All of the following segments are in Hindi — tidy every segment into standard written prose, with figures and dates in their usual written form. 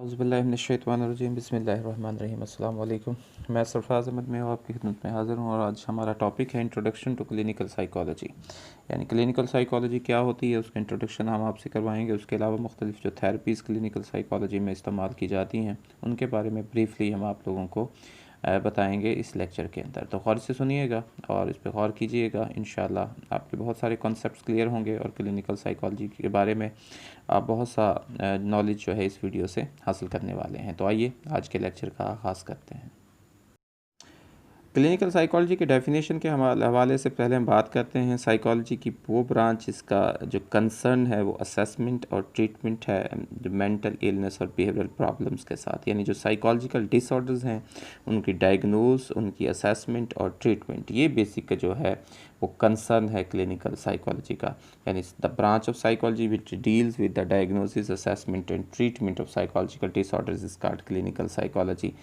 औज़ुबिल्लाहिमिनश्शैतानिर्रजीम बिस्मिल्लाहिर्रहमानिर्रहीम अस्सलाम वालेकुम। मैं सरफराज अहमद में आपकी खिदमत में हाज़िर हूँ और आज हमारा टॉपिक है इंट्रोडक्शन टू क्लिनिकल साइकोलॉजी। यानी क्लिनिकल साइकोलॉजी क्या होती है उसका इंट्रोडक्शन हम आपसे करवाएंगे। उसके अलावा मुख्तलिफ़ जो थेरेपीज़ क्लिनिकल साइकोलॉजी में इस्तेमाल की जाती हैं उनके बारे में ब्रीफली हम आप लोगों को बताएंगे इस लेक्चर के अंदर। तो गौर से सुनिएगा और इस पर गौर कीजिएगा। इंशाल्लाह आपके बहुत सारे कॉन्सेप्ट्स क्लियर होंगे और क्लिनिकल साइकोलॉजी के बारे में आप बहुत सा नॉलेज जो है इस वीडियो से हासिल करने वाले हैं। तो आइए आज के लेक्चर का आगाज़ करते हैं। क्लिनिकल साइकोलॉजी के डेफिनेशन के हवाले से पहले हम बात करते हैं साइकोलॉजी की वो ब्रांच इसका जो कंसर्न है वो असेसमेंट और ट्रीटमेंट है जो मेंटल इलनेस और बिहेवियरल प्रॉब्लम्स के साथ। यानी जो साइकोलॉजिकल डिसऑर्डर्स हैं उनकी डायग्नोज, उनकी असेसमेंट और ट्रीटमेंट, ये बेसिक जो है वो कंसर्न है क्लिनिकल साइकोलॉजी का। यानी the branch of psychology which deals with the diagnosis, assessment and treatment of psychological disorders is called clinical psychology.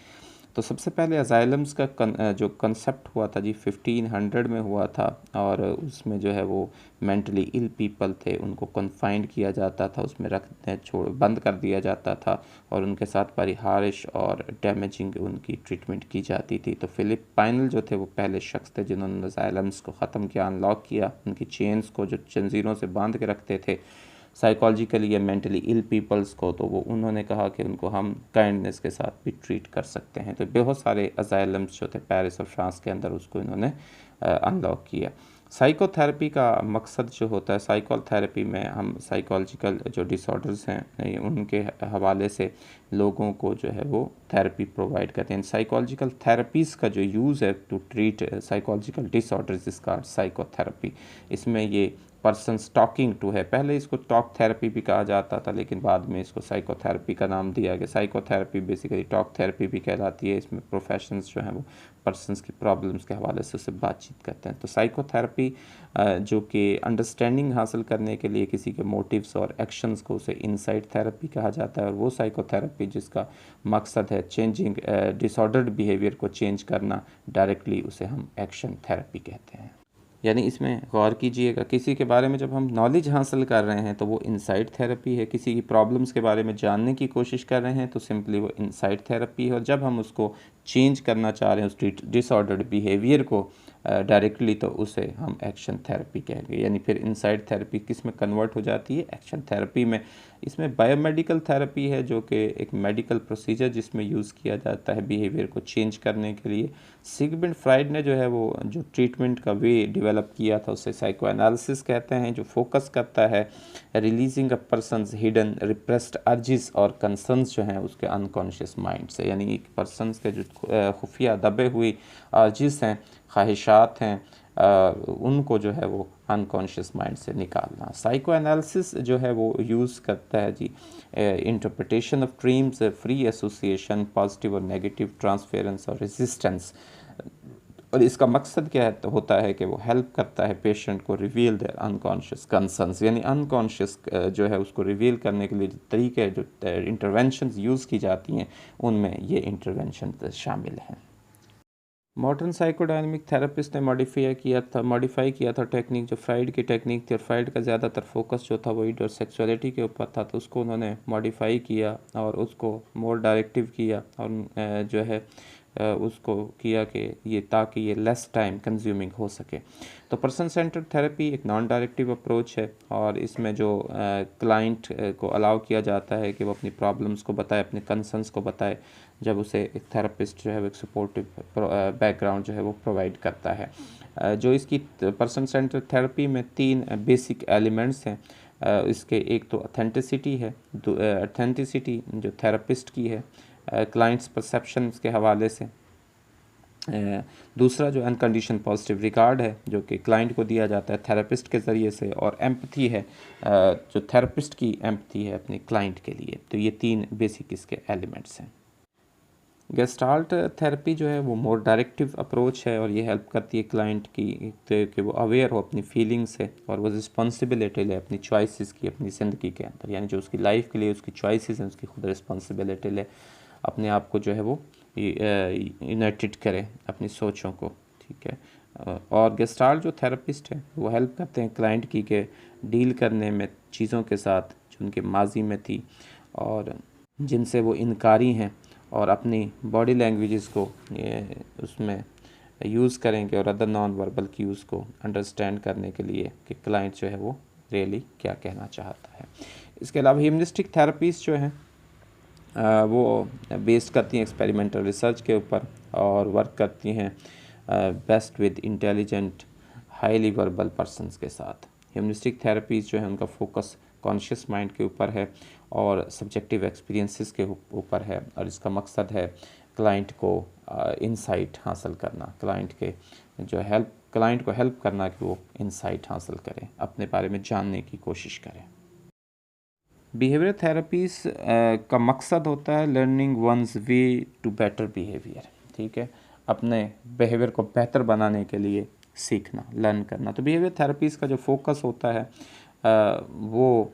तो सबसे पहले अजाइलम्स का जो कंसेप्ट हुआ था जी 1500 में हुआ था और उसमें जो है वो मेंटली इल पीपल थे, उनको कन्फाइंड किया जाता था, उसमें बंद कर दिया जाता था और उनके साथ बड़ी हारिश और डैमेजिंग उनकी ट्रीटमेंट की जाती थी। तो फिलिप पाइनल जो थे वो पहले शख्स थे जिन्होंने अजाइलम्स को ख़त्म किया, अनलॉक किया, उनकी चेन्स को जो जंजीरों से बांध के रखते थे साइकोलॉजिकली या मेंटली इल पीपल्स को, तो वो उन्होंने कहा कि उनको हम काइंडनेस के साथ भी ट्रीट कर सकते हैं। तो बहुत सारे अजाइलम्स जो थे पेरिस और फ्रांस के अंदर उसको इन्होंने अनलॉक किया। साइकोथेरेपी का मकसद जो होता है, साइकोथेरेपी में हम साइकोलॉजिकल जो डिसऑर्डर्स हैं उनके हवाले से लोगों को जो है वो थेरेपी प्रोवाइड करते हैं। साइकोलॉजिकल थेरेपीज़ का जो यूज़ है टू ट्रीट साइकोलॉजिकल डिसऑर्डर्स इसका साइकोथेरेपी। इसमें ये पर्सनस टॉकिंग टू है, पहले इसको टॉक थेरेपी भी कहा जाता था लेकिन बाद में इसको साइकोथेरेपी का नाम दिया गया। साइकोथेरेपी बेसिकली टॉक थेरेपी भी कहलाती है। इसमें प्रोफेशनल्स जो हैं वो पर्सनस की प्रॉब्लम्स के हवाले से उससे बातचीत करते हैं। तो साइकोथेरेपी जो कि अंडरस्टैंडिंग हासिल करने के लिए किसी के मोटिव्स और एक्शंस को, उसे इनसाइट थेरेपी कहा जाता है। और वो साइकोथेरेपी जिसका मकसद है चेंजिंग डिसऑर्डर्ड बिहेवियर को चेंज करना डायरेक्टली, उसे हम एक्शन थेरेपी कहते हैं। यानी इसमें गौर कीजिएगा, किसी के बारे में जब हम नॉलेज हासिल कर रहे हैं तो वो इनसाइट थेरेपी है। किसी की प्रॉब्लम्स के बारे में जानने की कोशिश कर रहे हैं तो सिंपली वो इनसाइट थेरेपी है। और जब हम उसको चेंज करना चाह रहे हैं उस डिसऑर्डर्ड बिहेवियर को डायरेक्टली, तो उसे हम एक्शन थेरेपी कहेंगे। यानी फिर इनसाइट थेरेपी किस में कन्वर्ट हो जाती है? एक्शन थेरेपी में। इसमें बायोमेडिकल थेरेपी है जो कि एक मेडिकल प्रोसीजर जिसमें यूज़ किया जाता है बिहेवियर को चेंज करने के लिए। सिगमंड फ्राइड ने जो है वो जो ट्रीटमेंट का वे डेवलप किया था उसे साइको एनालिसिस कहते हैं, जो फोकस करता है releasing a person's hidden repressed urges और कंसर्न्स जो हैं उसके अनकॉन्शियस माइंड से। यानी एक पर्सनस के जो खुफिया दबे हुई अर्जिस हैं, ख्वाहिशात हैं, उनको जो है वो अनकॉन्शियस माइंड से निकालना। साइको एनालिसिस जो है वो यूज़ करता है जी interpretation of dreams, free association, positive और नेगेटिव, ट्रांसफेरेंस और रेजिस्टेंस। और इसका मकसद क्या है? तो होता है कि वो हेल्प करता है पेशेंट को रिवील देयर अनकॉन्शियस कंसर्न्स। यानी अनकॉन्शियस जो है उसको रिवील करने के लिए जो तरीके, जो इंटरवेंशंस यूज़ की जाती हैं उनमें ये इंटरवेंशन शामिल हैं। मॉडर्न साइकोडायनेमिक थेरेपिस्ट ने मॉडिफाई किया था टेक्निक, जो फ्राइड की टेक्निक थी। और फ्राइड का ज़्यादातर फोकस जो था वो ईड और सेक्सुअलिटी के ऊपर था, तो उसको उन्होंने मॉडिफाई किया और उसको मोर डायरेक्टिव किया और जो है उसको किया कि ये ताकि ये लेस टाइम कंज्यूमिंग हो सके। तो पर्सन सेंटर्ड थेरेपी एक नॉन डायरेक्टिव अप्रोच है और इसमें जो क्लाइंट को अलाउ किया जाता है कि वो अपनी प्रॉब्लम्स को बताए, अपने कंसर्न्स को बताए, जब उसे एक थेरेपिस्ट जो है वो एक सपोर्टिव बैकग्राउंड जो है वो प्रोवाइड करता है। जो इसकी पर्सन सेंटर्ड थेरेपी में 3 बेसिक एलिमेंट्स हैं। इसके एक तो ऑथेंटिसिटी है, ऑथेंटिसिटी जो थेरेपिस्ट की है क्लाइंट्स परसेप्शंस के हवाले से। दूसरा जो अनकंडीशन पॉजिटिव रिगार्ड है जो कि क्लाइंट को दिया जाता है थेरेपिस्ट के ज़रिए से। और एम्पथी है जो थेरेपिस्ट की एम्पथी है अपने क्लाइंट के लिए। तो ये 3 बेसिक इसके एलिमेंट्स हैं। गेस्टाल्ट थेरेपी जो है वो मोर डायरेक्टिव अप्रोच है और ये हेल्प करती है क्लाइंट की कि वो अवेयर हो अपनी फीलिंग्स से और वो रिस्पॉन्सिबिलिटी ले अपनी चॉइसेस की अपनी ज़िंदगी के अंदर। यानी जो उसकी लाइफ के लिए उसकी चॉइसेस हैं उसकी खुद रिस्पॉन्सिबिलिटी ले, अपने आप को जो है वो यूनाइटेड करे अपनी सोचों को, ठीक है। और गेस्टाल्ट जो थेरेपिस्ट है वो हेल्प करते हैं क्लाइंट की कि डील करने में चीज़ों के साथ जो उनके माजी में थी और जिनसे वो इनकारी हैं और अपनी बॉडी लैंग्वेजेस को उसमें यूज़ करेंगे और अदर नॉन वर्बल क्यूज़ को अंडरस्टैंड करने के लिए कि क्लाइंट जो है वो रियली क्या कहना चाहता है। इसके अलावा ह्यूमनिस्टिक थेरेपीज़ जो हैं वो बेस्ड करती हैं एक्सपेरिमेंटल रिसर्च के ऊपर और वर्क करती हैं best with intelligent highly verbal persons के साथ। ह्यूमनिस्टिक थेरेपीज़ जो है उनका फोकस कॉन्शियस माइंड के ऊपर है और सब्जेक्टिव एक्सपीरियंसेस के ऊपर है और इसका मकसद है क्लाइंट को इंसाइट हासिल करना, क्लाइंट को हेल्प करना कि वो इंसाइट हासिल करें, अपने बारे में जानने की कोशिश करें। बिहेवियर थेरेपीज़ का मकसद होता है learning one's way to better behaviour, ठीक है, अपने बिहेवियर को बेहतर बनाने के लिए सीखना, लर्न करना। तो बिहेवियर थेरेपीज़ का जो फोकस होता है वो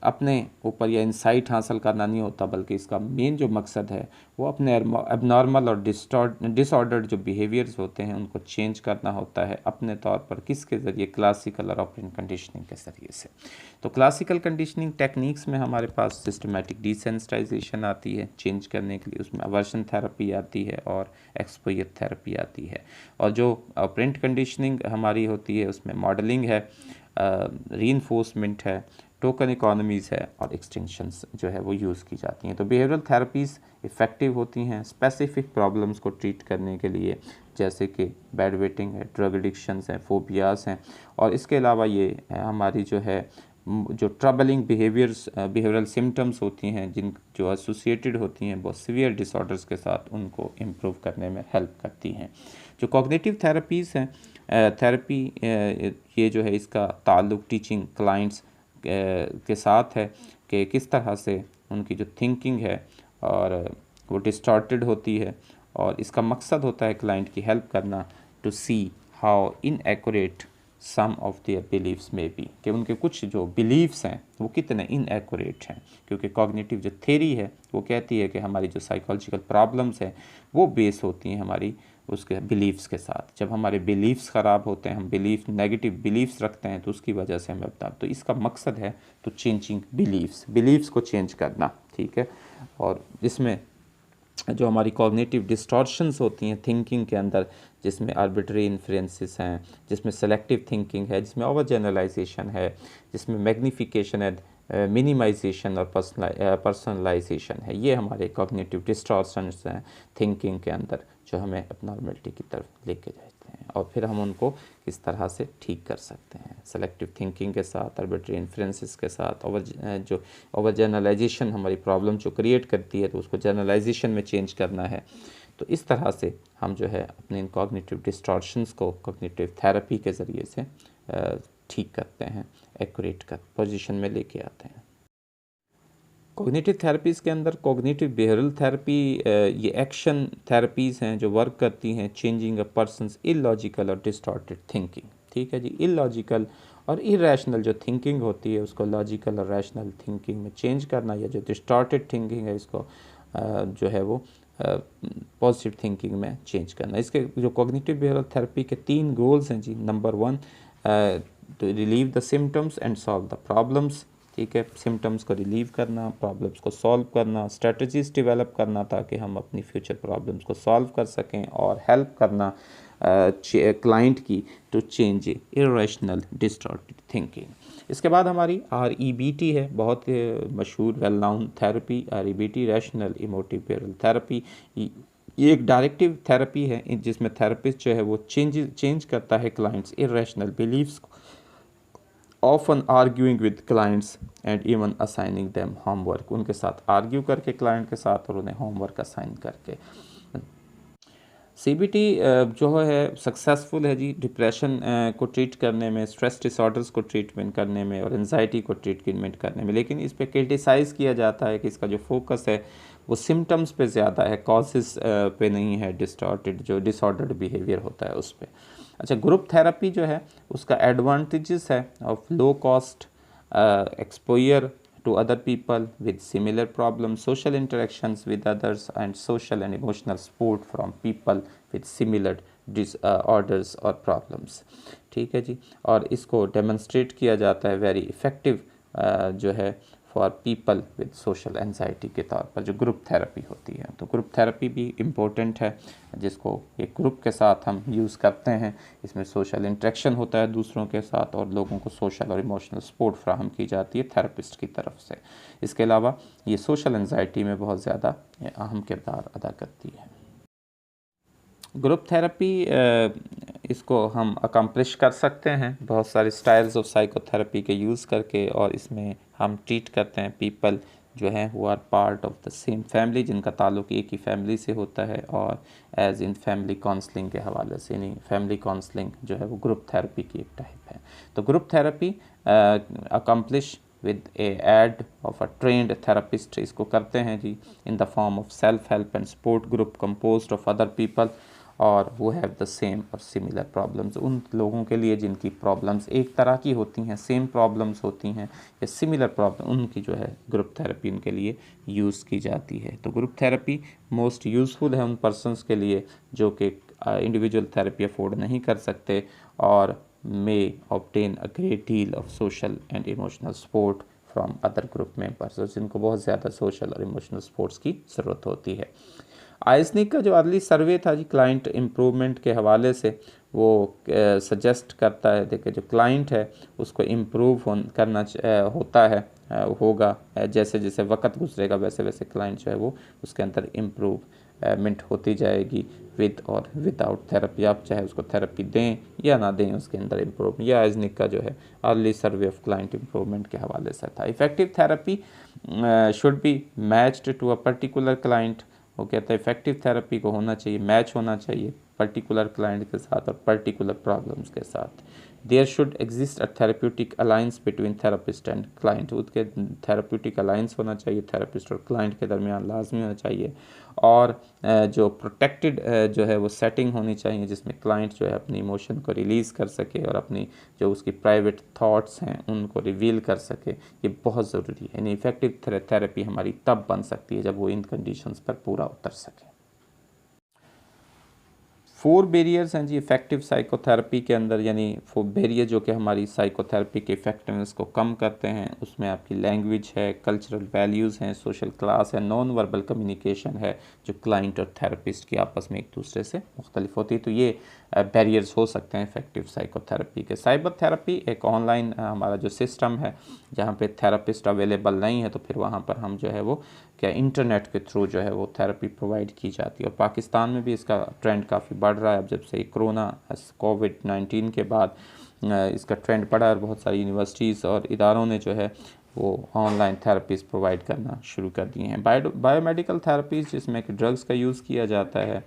अपने ऊपर या इंसाइट हासिल करना नहीं होता, बल्कि इसका मेन जो मकसद है वो अपने एबनॉर्मल और डिसऑर्डर्ड जो बिहेवियर्स होते हैं उनको चेंज करना होता है अपने तौर पर। किसके ज़रिए? क्लासिकल और ऑपरेंट कंडीशनिंग के ज़रिए से। तो क्लासिकल कंडीशनिंग टेक्निक्स में हमारे पास सिस्टमेटिक डिसेंसिटाइजेशन आती है चेंज करने के लिए, उसमें अवर्शन थेरेपी आती है और एक्सपोजर थेरेपी आती है। और जो ऑपरेंट कंडीशनिंग हमारी होती है उसमें मॉडलिंग है, रीइंफोर्समेंट है, टोकन इकोनॉमीज़ है और एक्सटेंशंस जो है वो यूज़ की जाती हैं। तो बिहेवियरल थेरेपीज़ इफ़ेक्टिव होती हैं स्पेसिफिक प्रॉब्लम्स को ट्रीट करने के लिए, जैसे कि बेड वेटिंग है, ड्रग एडिक्शंस हैं, फोबियाज़ हैं। और इसके अलावा ये हमारी जो ट्रबलिंग बिहेवियरल सिम्टम्स होती हैं जो एसोसिएटेड होती हैं बहुत सीवियर डिसऑर्डर्स के साथ, उनको इम्प्रूव करने में हेल्प करती हैं। जो कॉग्निटिव थेरेपीज़ हैं थेरेपी ये जो है इसका ताल्लुक़ टीचिंग क्लाइंट्स के साथ है कि किस तरह से उनकी जो थिंकिंग है और वो डिस्टॉर्टेड होती है, और इसका मकसद होता है क्लाइंट की हेल्प करना to see how inaccurate some of their beliefs में बी, कि उनके कुछ जो बिलीव्स हैं वो कितने इनएक्यूरेट हैं। क्योंकि कॉग्निटिव जो थ्योरी है वो कहती है कि हमारी जो साइकोलॉजिकल प्रॉब्लम्स हैं वो बेस होती हैं हमारी उसके बिलीव्स के साथ। जब हमारे बिलीव्स ख़राब होते हैं, हम नेगेटिव बिलीव्स रखते हैं, तो उसकी वजह से हमें तो इसका मकसद है तो चेंजिंग बिलीव्स को चेंज करना, ठीक है। और इसमें जो हमारी कॉग्निटिव डिस्टॉर्शंस होती हैं थिंकिंग के अंदर, जिसमें आर्बिट्री इन्फ्रेंसेस हैं, जिसमें सेलेक्टिव थिंकिंग है, जिसमें ओवर जनरलाइजेशन है, जिसमें मैग्निफिकेशन है, मिनिमाइजेशन और पर्सनलाइजेशन है, ये हमारे कॉग्निटिव डिस्टॉर्शंस हैं थिंकिंग के अंदर जो हमें एबनॉर्मलिटी की तरफ लेके जाते हैं। और फिर हम उनको किस तरह से ठीक कर सकते हैं सेलेक्टिव थिंकिंग के साथ, आर्बिट्री इन्फ्रेंसेस के साथ। ओवर जनरलाइजेशन हमारी प्रॉब्लम जो क्रिएट करती है तो उसको जनरलाइजेशन में चेंज करना है। तो इस तरह से हम जो है अपने इन कॉग्निटिव डिस्टॉर्शंस को कॉग्निटिव थेरेपी के ज़रिए से ठीक करते हैं, एक्यूरेट कर पोजीशन में लेके आते हैं। कॉग्निटिव थेरेपीज़ के अंदर कॉग्निटिव बिहेवियरल थेरेपी ये एक्शन थेरेपीज़ हैं जो वर्क करती हैं चेंजिंग अ पर्सनस इलॉजिकल और डिस्टॉर्टेड थिंकिंग, ठीक है जी। इलॉजिकल और इरेशनल जो थिंकिंग होती है उसको लॉजिकल और रैशनल थिंकिंग में चेंज करना, या जो डिस्टॉर्टेड थिंकिंग है इसको जो है वो पॉजिटिव थिंकिंग में चेंज करना। इसके जो कॉग्निटिव बिहेवियरल थेरेपी के 3 गोल्स हैं जी। Number 1 to relieve the symptoms and solve the problems, ठीक है। सिम्टम्स को रिलीव करना, प्रॉब्लम्स को सॉल्व करना, स्ट्रेटजीज डेवलप करना ताकि हम अपनी फ्यूचर प्रॉब्लम्स को सॉल्व कर सकें, और हेल्प करना क्लाइंट की to change irrational distorted thinking. इसके बाद हमारी REBT है, बहुत मशहूर well known therapy REBT, rational emotive behavioural therapy. ये एक डायरेक्टिव थेरेपी है जिसमें थेरेपिस्ट जो है वो चेंज करता है क्लाइंट्स इरेशनल बिलीव्स को, often arguing with clients and even assigning them homework, उनके साथ आर्ग्यू करके क्लाइंट के साथ और उन्हें होमवर्क असाइन करके। CBT जो है सक्सेसफुल है जी डिप्रेशन को ट्रीट करने में, स्ट्रेस डिसऑर्डर्स को ट्रीटमेंट करने में और एंजाइटी को ट्रीटमेंट करने में। लेकिन इस पे क्रिटिसाइज़ किया जाता है कि इसका जो फोकस है वो सिम्टम्स पे ज़्यादा है, कॉजेज़ पे नहीं है, जो डिसऑर्डर्ड बिहेवियर होता है उस पर। अच्छा, ग्रुप थेरेपी जो है उसका एडवांटेजेस है of low cost exposure to other people with similar problems, social interactions with others, and social and emotional support from people with similar disorders or problems, ठीक है जी। और इसको डेमोन्स्ट्रेट किया जाता है वेरी इफ़ेक्टिव जो है for people with social anxiety के तौर पर, जो ग्रुप थेरेपी होती है। तो ग्रुप थेरेपी भी इम्पोर्टेंट है, जिसको एक ग्रुप के साथ हम यूज़ करते हैं। इसमें सोशल इंटरेक्शन होता है दूसरों के साथ और लोगों को सोशल और इमोशनल सपोर्ट फ्राहम की जाती है थेरेपिस्ट की तरफ से। इसके अलावा ये सोशल एंजाइटी में बहुत ज़्यादा अहम किरदार अदा करती है। ग्रुप थेरेपी इसको हम अकम्प्लिश कर सकते हैं बहुत सारे स्टाइल्स ऑफ साइकोथेरेपी के यूज़ करके, और इसमें हम ट्रीट करते हैं पीपल जो हैं who are part of the same family, जिनका ताल्लुक़ एक ही फैमिली से होता है, और एज इन फैमिली काउंसलिंग के हवाले से, यानी फैमिली काउंसलिंग जो है वो ग्रुप थेरेपी की एक टाइप है। तो group therapy accomplish with a aid of a trained therapist इसको करते हैं जी, in the form of self help and support group composed of other people, और वो हैव द सेम और सिमिलर प्रॉब्लम्स। उन लोगों के लिए जिनकी प्रॉब्लम्स एक तरह की होती हैं, सेम प्रॉब्लम्स होती हैं या सिमिलर प्रॉब्लम, उनकी जो है ग्रुप थेरेपी उनके लिए यूज़ की जाती है। तो ग्रुप थेरेपी मोस्ट यूज़फुल है उन पर्सनस के लिए जो कि इंडिविजुअल थेरेपी अफोर्ड नहीं कर सकते, और may obtain a great deal of social and emotional support from other group members, जिनको बहुत ज़्यादा सोशल और इमोशनल सपोर्ट्स की ज़रूरत होती है। आइजनिक का जो अर्ली सर्वे था जी क्लाइंट इम्प्रूवमेंट के हवाले से, वो सजेस्ट करता है देखिए जो क्लाइंट है उसको इम्प्रूव करना होता है होगा, जैसे जैसे वक्त गुजरेगा वैसे वैसे क्लाइंट जो है वो उसके अंदर इम्प्रूवमेंट होती जाएगी विद और विदाउट थेरेपी। आप चाहे उसको थेरेपी दें या ना दें, उसके अंदर इम्प्रूव, यह आइजनिक का जो है early survey of client improvement के हवाले से था। Effective therapy should be matched to a particular client. वो कहता है इफ़ेक्टिव थेरेपी को होना चाहिए, मैच होना चाहिए पर्टिकुलर क्लाइंट के साथ और पर्टिकुलर प्रॉब्लम्स के साथ। There should exist a therapeutic alliance between therapist and client, उसके थेरेप्यूटिक अलाइंस होना चाहिए थेरेपिस्ट और क्लाइंट के दरमियान, लाजमी होना चाहिए। और जो प्रोटेक्टेड जो है वो सेटिंग होनी चाहिए जिसमें क्लाइंट जो है अपनी इमोशन को रिलीज़ कर सके और अपनी जो उसकी प्राइवेट थॉट्स हैं उनको रिवील कर सके, ये बहुत ज़रूरी है। यानी इफ़ेक्टिव थेरेपी हमारी तब बन सकती है जब वो इन कंडीशंस पर पूरा उतर सके। 4 बैरियर्स हैं जी इफ़ेक्टिव साइकोथेरेपी के अंदर, यानी 4 बैरियर जो कि हमारी साइकोथेरेपी के इफ़ेक्टिवनेस को कम करते हैं। उसमें आपकी लैंग्वेज है, कल्चरल वैल्यूज़ हैं, सोशल क्लास है, नॉन वर्बल कम्युनिकेशन है जो क्लाइंट और थेरेपिस्ट की आपस में एक दूसरे से मुख्तलिफ होती है। तो ये बैरियर्स हो सकते हैं इफ़ेक्टिव साइकोथेरेपी के। साइबर थेरेपी एक ऑनलाइन हमारा जो सिस्टम है जहाँ पे थेरेपिस्ट अवेलेबल नहीं है, तो फिर वहाँ पर हम जो है वो क्या इंटरनेट के थ्रू जो है वो थेरेपी प्रोवाइड की जाती है। और पाकिस्तान में भी इसका ट्रेंड काफ़ी बढ़ रहा है। अब जब से कोरोना कोविड-19 के बाद इसका ट्रेंड बढ़ा और बहुत सारी यूनिवर्सिटीज़ और इदारों ने जो है वो ऑनलाइन थेरेपीज़ प्रोवाइड करना शुरू कर दिए हैं। बायोमेडिकल थेरेपीज़ जिसमें कि ड्रग्स का यूज़ किया जाता है,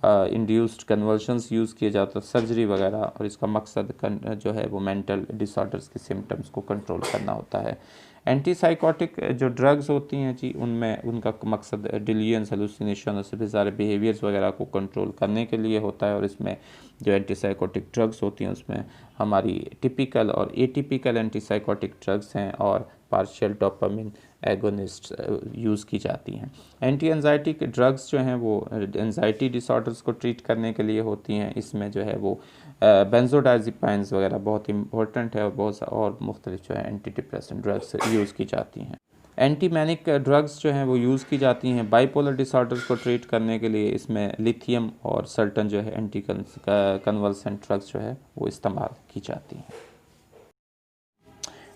इंड्यूस्ड कन्वर्शंस यूज़ किए जाते हैं, सर्जरी वगैरह, और इसका मकसद जो है वो मेंटल डिसऑर्डर्स के सिम्टम्स को कंट्रोल करना होता है। एंटीसाइकोटिक जो ड्रग्स होती हैं जी उनमें उनका मकसद डिलीजन्स, हेलुसिनेशन और बिज़ार बिहेवियर्स वगैरह को कंट्रोल करने के लिए होता है। और इसमें जो एंटीसाइकोटिक ड्रग्स होती हैं उसमें हमारी टिपिकल और एटिपिकल एंटीसाइकोटिक ड्रग्स हैं और पार्शियल डोपामिन एगोनिस्ट यूज़ की जाती हैं। एंटी एंजाइटी के ड्रग्स जो हैं वो एंजाइटी डिसऑर्डर्स को ट्रीट करने के लिए होती हैं। इसमें जो है वो बेंजोडाइज़ेपाइंस वगैरह बहुत इंपॉर्टेंट है, और बहुत और मुख्तलिफ जो है एंटी डिप्रेसेंट ड्रग्स यूज़ की जाती हैं। एंटी मैनिक ड्रग्स जो हैं वो यूज़ की जाती हैं बाइपोलर डिसऑर्डर्स को ट्रीट करने के लिए। इसमें लिथियम और सर्टन जो है एंटी कन्वल्सेंट ड्रग्स जो है वो इस्तेमाल की जाती हैं।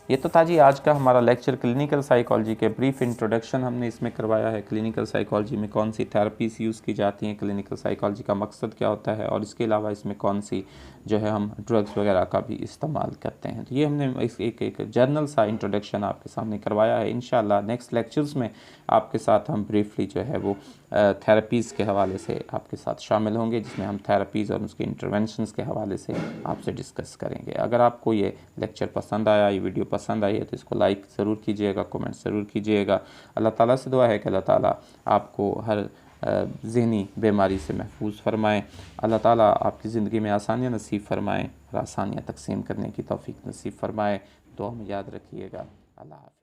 ये तो था जी आज का हमारा लेक्चर क्लिनिकल साइकोलॉजी के ब्रीफ इंट्रोडक्शन हमने इसमें करवाया है। क्लिनिकल साइकोलॉजी में कौन सी थेरेपीज़ यूज़ की जाती हैं, क्लिनिकल साइकोलॉजी का मकसद क्या होता है, और इसके अलावा इसमें कौन सी जो है हम ड्रग्स वगैरह का भी इस्तेमाल करते हैं। तो ये हमने एक जर्नल सा इंट्रोडक्शन आपके सामने करवाया है। इंशाल्लाह नेक्स्ट लेक्चर्स में आपके साथ हम ब्रीफली जो है वो थेरेपीज़ के हवाले से आपके साथ शामिल होंगे, जिसमें हम थेरेपीज़ और उसके इंटरवेंशंस के हवाले से आपसे डिस्कस करेंगे। अगर आपको ये लेक्चर पसंद आया, ये वीडियो पसंद आई है तो इसको लाइक ज़रूर कीजिएगा, कमेंट ज़रूर कीजिएगा। अल्लाह ताला से दुआ है कि अल्लाह ताला आपको हर ज़हनी बीमारी से महफूज फ़रमाएँ। अल्लाह ताला आपकी ज़िंदगी में आसानियाँ नसीब फ़रमाएँ और आसानियाँ तकसीम करने की तौफ़ीक नसीब फ़रमाएँ। दुआ में याद रखिएगा। अल्लाह हाफ़िज़।